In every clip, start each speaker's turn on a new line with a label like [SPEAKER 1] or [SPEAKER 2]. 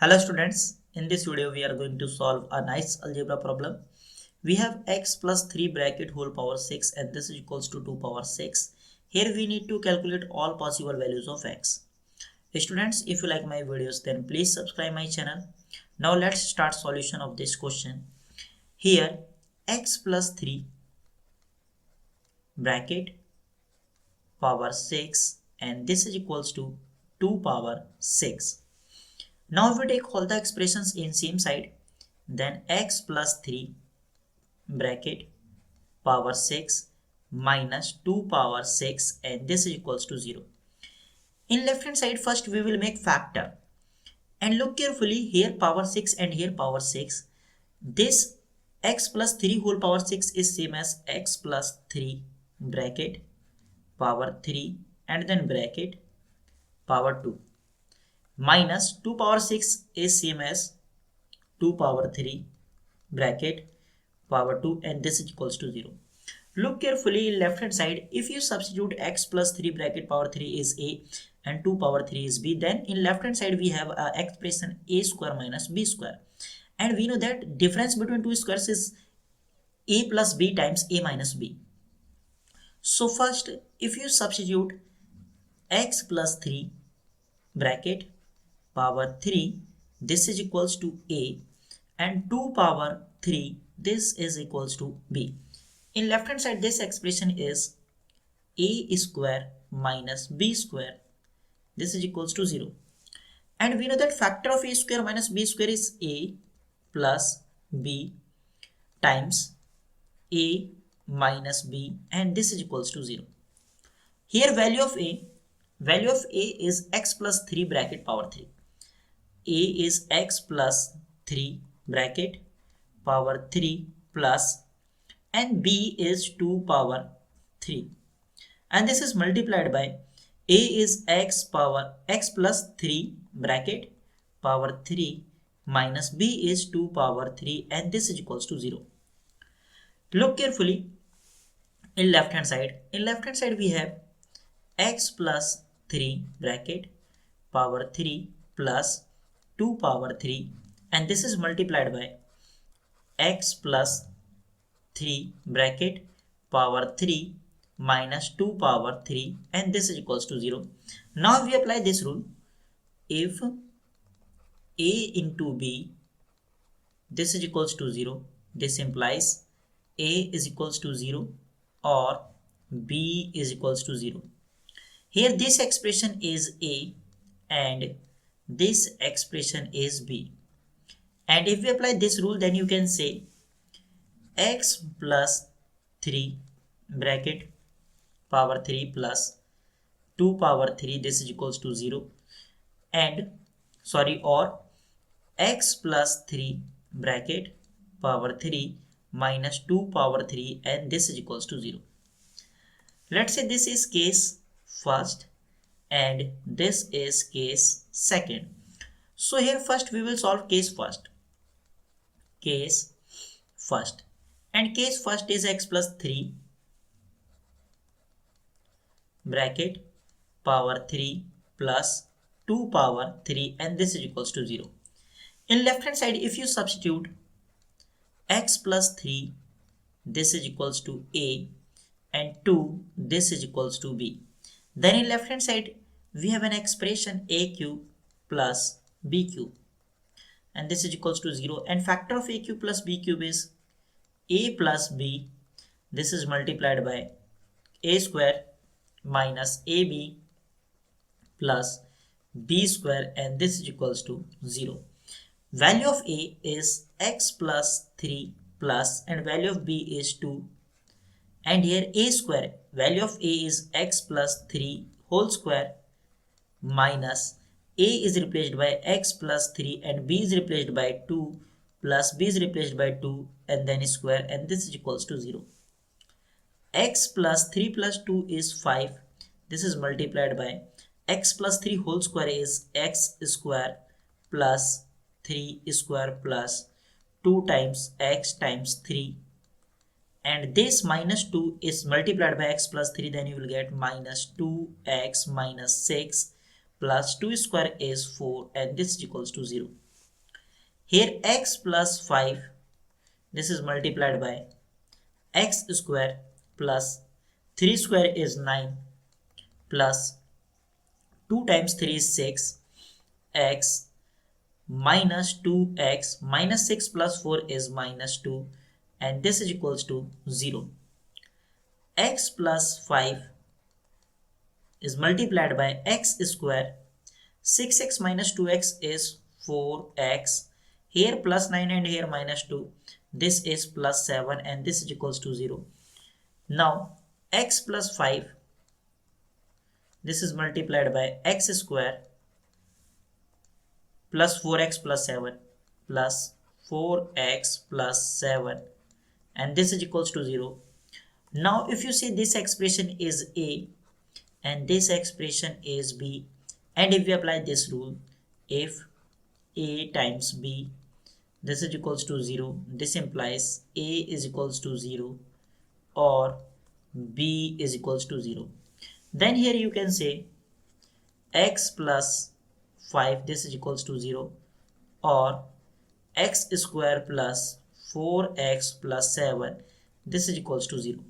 [SPEAKER 1] Hello students, in this video we are going to solve a nice algebra problem. We have x plus 3 bracket whole power 6 and this is equals to 2 power 6. Here we need to calculate all possible values of x. Students, if you like my videos then please subscribe my channel. Now let's start solution of this question. Here x plus 3 bracket power 6 and this is equals to 2 power 6. Now if we take all the expressions in same side, then x plus 3 bracket power 6 minus 2 power 6 and this is equals to 0. In left hand side first we will make factor and look carefully, here power 6 and here power 6. This x plus 3 whole power 6 is same as x plus 3 bracket power 3 and then bracket power 2. Minus 2 power 6 is same as 2 power 3 bracket power 2 and this is equals to 0. Look carefully in left hand side, if you substitute x plus 3 bracket power 3 is a and 2 power 3 is b, then in left hand side we have a expression a square minus b square, and we know that difference between two squares is a plus b times a minus b. So first if you substitute x plus 3 bracket power 3 this is equals to a and 2 power 3 this is equals to b. In left hand side this expression is a square minus b square, this is equals to 0, and we know that factor of a square minus b square is a plus b times a minus b and this is equals to 0. Here value of a is x plus 3 bracket power 3. A is x plus 3 bracket power 3 plus and b is 2 power 3 and this is multiplied by a is x plus 3 bracket power 3 minus b is 2 power 3 and this is equals to 0. Look carefully in left hand side. In left hand side we have x plus 3 bracket power 3 plus 2 power 3 and this is multiplied by x plus 3 bracket power 3 minus 2 power 3 and this is equals to 0. Now we apply this rule. If a into b this is equals to 0, this implies a is equals to 0 or b is equals to 0. Here this expression is a and this expression is b, and if we apply this rule then you can say x plus 3 bracket power 3 plus 2 power 3 this is equals to 0 and or x plus 3 bracket power 3 minus 2 power 3 and this is equals to 0. Let's say this is case first and this is case second. So here first we will solve case first. And case first is x plus 3 bracket power 3 plus 2 power 3 and this is equals to 0. In left hand side if you substitute x plus 3 this is equals to a and 2 this is equals to b, then in left hand side we have an expression a cube plus b cube and this is equals to 0, and factor of a cube plus b cube is a plus b, this is multiplied by a square minus ab plus b square and this is equals to 0. Value of a is x plus 3 plus and value of b is 2, and here a square, value of a is x plus 3 whole square minus a is replaced by x plus 3 and b is replaced by 2 plus b is replaced by 2 and then square and this is equals to 0. X plus 3 plus 2 is 5, this is multiplied by x plus 3 whole square is x square plus 3 square plus 2 times x times 3, and this minus 2 is multiplied by x plus 3, then you will get minus 2x minus 6 plus 2 square is 4 and this is equals to 0. Here x plus 5, this is multiplied by x square plus 3 square is 9 plus 2 times 3 is 6, x minus 2x minus 6 plus 4 is minus 2, and this is equals to 0. X plus 5 is multiplied by x square. 6x minus 2x is 4x. Here plus 9 and here minus 2. This is plus 7 and this is equals to 0. Now x plus 5, this is multiplied by x square plus 4x plus 7 plus 4x plus 7, and this is equals to 0. Now if you see this expression is a and this expression is b, and if we apply this rule, if a times b, this is equals to 0, this implies a is equals to 0 or b is equals to 0. Then here you can say x plus 5, this is equals to 0, or x square plus 4x plus 7, this is equals to 0.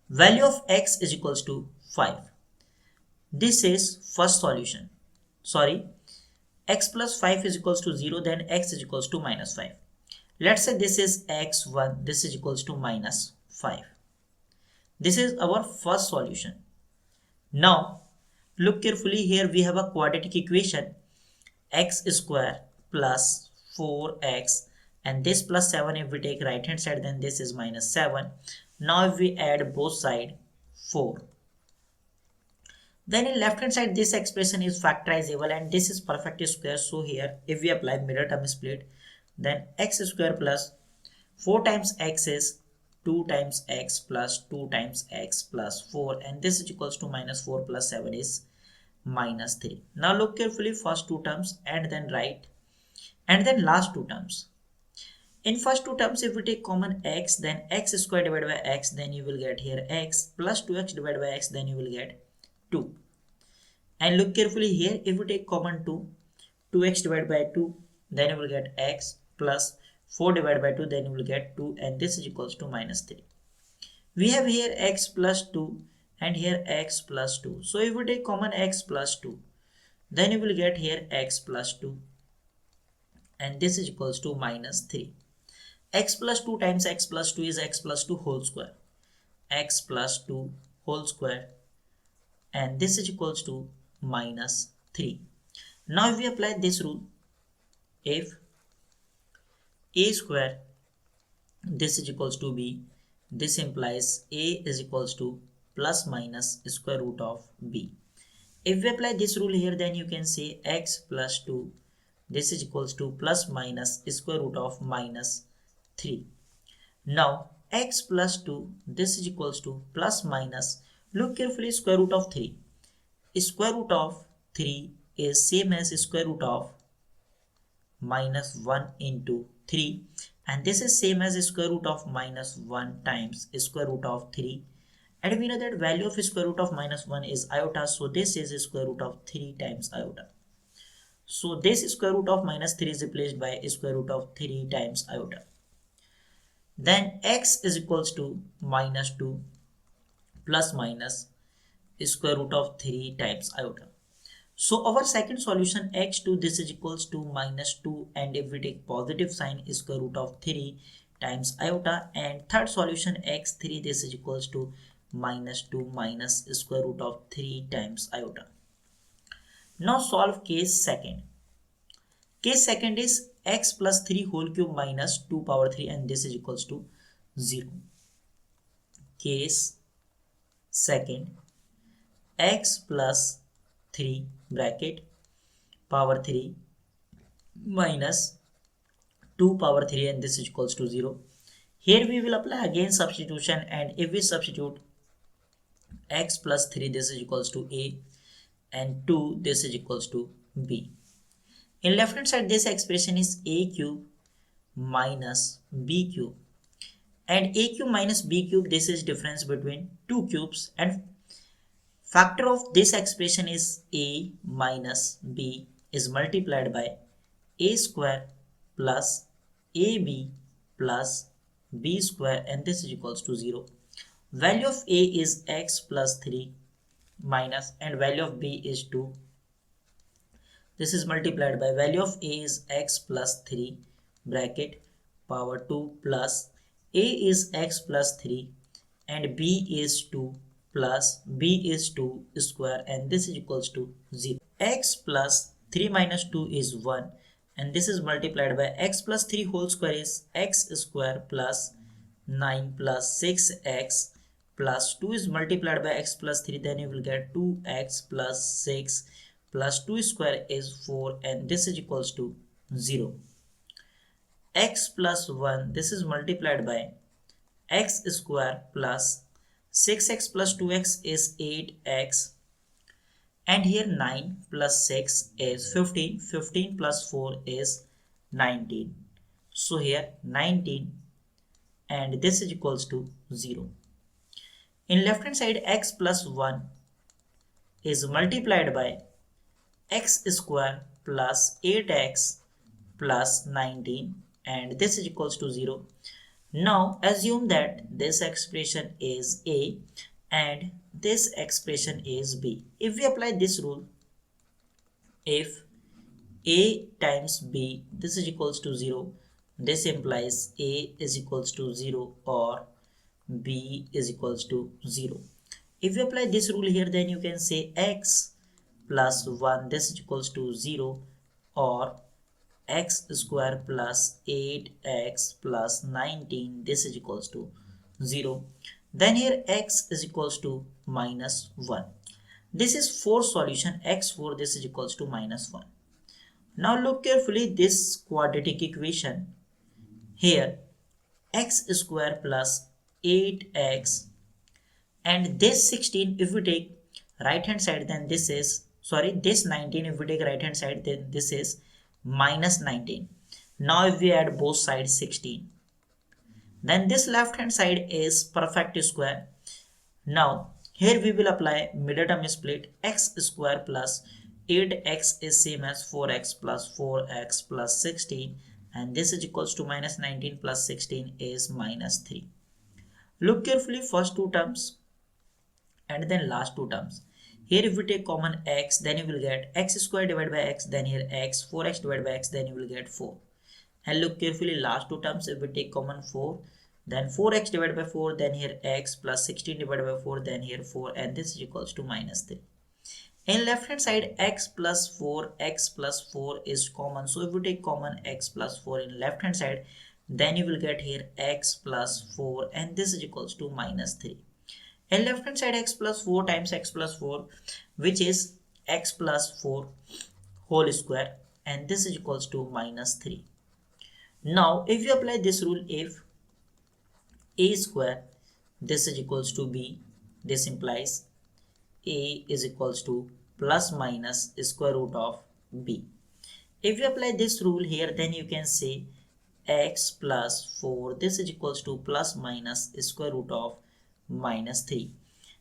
[SPEAKER 1] Value of x is equals to 5. This is first solution. Sorry, x plus 5 is equals to 0, then x is equals to minus 5. Let's say this is x1, this is equals to minus 5. This is our first solution. Now look carefully, here we have a quadratic equation, x square plus 4x, and this plus 7, if we take right hand side then this is minus 7. Now if we add both side 4, then in left hand side this expression is factorizable and this is perfect square. So here if we apply mirror term split, then x square plus 4 times x is 2 times x plus 2 times x plus 4, and this is equals to minus 4 plus 7 is minus 3. Now look carefully, first two terms and then right, and then last two terms. In first two terms, if we take common x, then x square divided by x, then you will get here x plus 2x divided by x, then you will get 2. And look carefully here, if we take common 2x divided by 2, then you will get x plus 4 divided by 2, then you will get 2, and this is equals to minus 3. We have here x plus 2 and here x plus 2. So if we take common x plus 2, then you will get here x plus 2, and this is equals to minus 3. X plus 2 times x plus 2 is x plus 2 whole square. X plus 2 whole square, and this is equals to minus 3. Now if we apply this rule, if a square, this is equals to b, this implies a is equals to plus minus square root of b. If we apply this rule here, then you can say x plus 2, this is equals to plus minus square root of minus 3. Now x plus 2, this is equals to plus minus, look carefully, square root of 3. Square root of 3 is same as square root of minus 1 into 3, and this is same as square root of minus 1 times square root of 3, and we know that value of square root of minus 1 is iota, so this is square root of 3 times iota. So this square root of minus 3 is replaced by square root of 3 times iota. Then x is equals to minus 2 plus minus square root of 3 times iota. So our second solution x2, this is equals to minus 2, and if we take positive sign, square root of 3 times iota, and third solution x3, this is equals to minus 2 minus square root of 3 times iota. Now solve case second. Case second is x plus 3 whole cube minus 2 power 3, and this is equals to 0. Case second, x plus 3 bracket power 3 minus 2 power 3, and this is equals to 0. Here we will apply again substitution, and if we substitute x plus 3, this is equals to a, and 2, this is equals to b. In left hand side, this expression is a cube minus b cube, and a cube minus b cube, this is difference between two cubes, and factor of this expression is a minus b is multiplied by a square plus AB plus B square, and this is equals to 0. Value of A is x plus 3 minus, and value of B is 2. This is multiplied by value of A is x plus 3 bracket power 2 plus A is x plus 3 and B is 2 plus B is 2 square, and this is equals to 0. X plus 3 minus 2 is 1, and this is multiplied by x plus 3 whole square is x square plus 9 plus 6x plus 2 is multiplied by x plus 3, then you will get 2x plus 6 plus 2 square is 4, and this is equals to 0. X plus 1, this is multiplied by x square plus 6x plus 2x is 8x, and here 9 plus 6 is 15, 15 plus 4 is 19. So here 19, and this is equals to 0. In left hand side, x plus 1 is multiplied by x square plus 8x plus 19, and this is equals to 0. Now assume that this expression is A and this expression is B. If we apply this rule, if A times B, this is equals to 0, this implies A is equals to 0 or B is equals to 0. If you apply this rule here, then you can say x plus 1, this is equals to 0, or x square plus 8x plus 19, this is equals to 0. Then here x is equals to minus 1. This is 4 solution, x4, this is equals to minus 1. Now look carefully this quadratic equation. Here x square plus 8x and this 16, if we take right hand side, then this is, sorry, this 19, if we take right hand side, then this is minus 19. Now if we add both sides 16, then this left hand side is perfect square. Now here we will apply middle term split. X square plus 8x is same as 4x plus 4x plus 16, and this is equals to minus 19 plus 16 is minus 3. Look carefully first two terms and then last two terms. Here if we take common x, then you will get x square divided by x, then here x, 4x divided by x, then you will get 4. And look carefully last two terms, if we take common 4, then 4x divided by 4, then here x plus 16 divided by 4, then here 4, and this is equals to minus 3. In left hand side, x plus 4 is common. So if we take common x plus 4 in left hand side, then you will get here x plus 4, and this is equals to minus 3. In left hand side, x plus 4 times x plus 4, which is x plus 4 whole square, and this is equals to minus 3. Now if you apply this rule, if a square, this is equals to b, this implies a is equals to plus minus square root of b. If you apply this rule here, then you can say x plus 4, this is equals to plus minus square root of minus 3.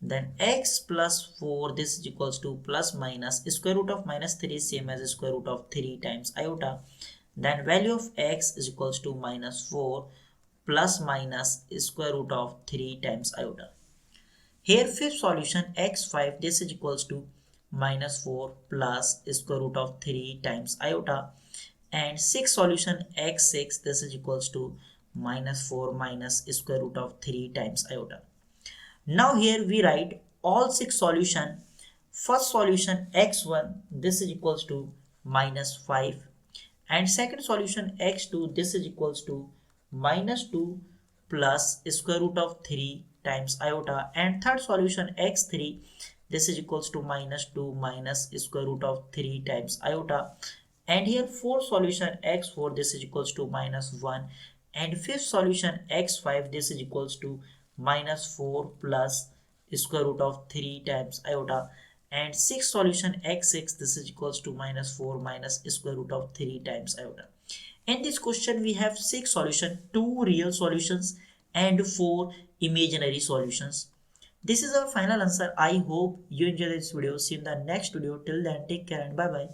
[SPEAKER 1] Then x plus 4, this is equals to plus minus square root of minus 3 is same as square root of 3 times iota. Then value of x is equals to minus 4 plus minus square root of 3 times iota. Here fifth solution, x5, this is equals to minus 4 plus square root of 3 times iota. And sixth solution, x6, this is equals to minus 4 minus square root of 3 times iota. Now here we write all six solution. First solution x1, this is equals to minus 5, and second solution x2, this is equals to minus 2 plus square root of 3 times iota, and third solution x3, this is equals to minus 2 minus square root of 3 times iota. And here fourth solution x4, this is equals to minus 1, and fifth solution x5, this is equals to minus 4 plus square root of 3 times iota, and sixth solution x6, this is equals to minus 4 minus square root of 3 times iota. In this question we have 6 solutions, 2 real solutions and 4 imaginary solutions. This is our final answer. I hope you enjoyed this video. See you in the next video. Till then, take care and bye bye.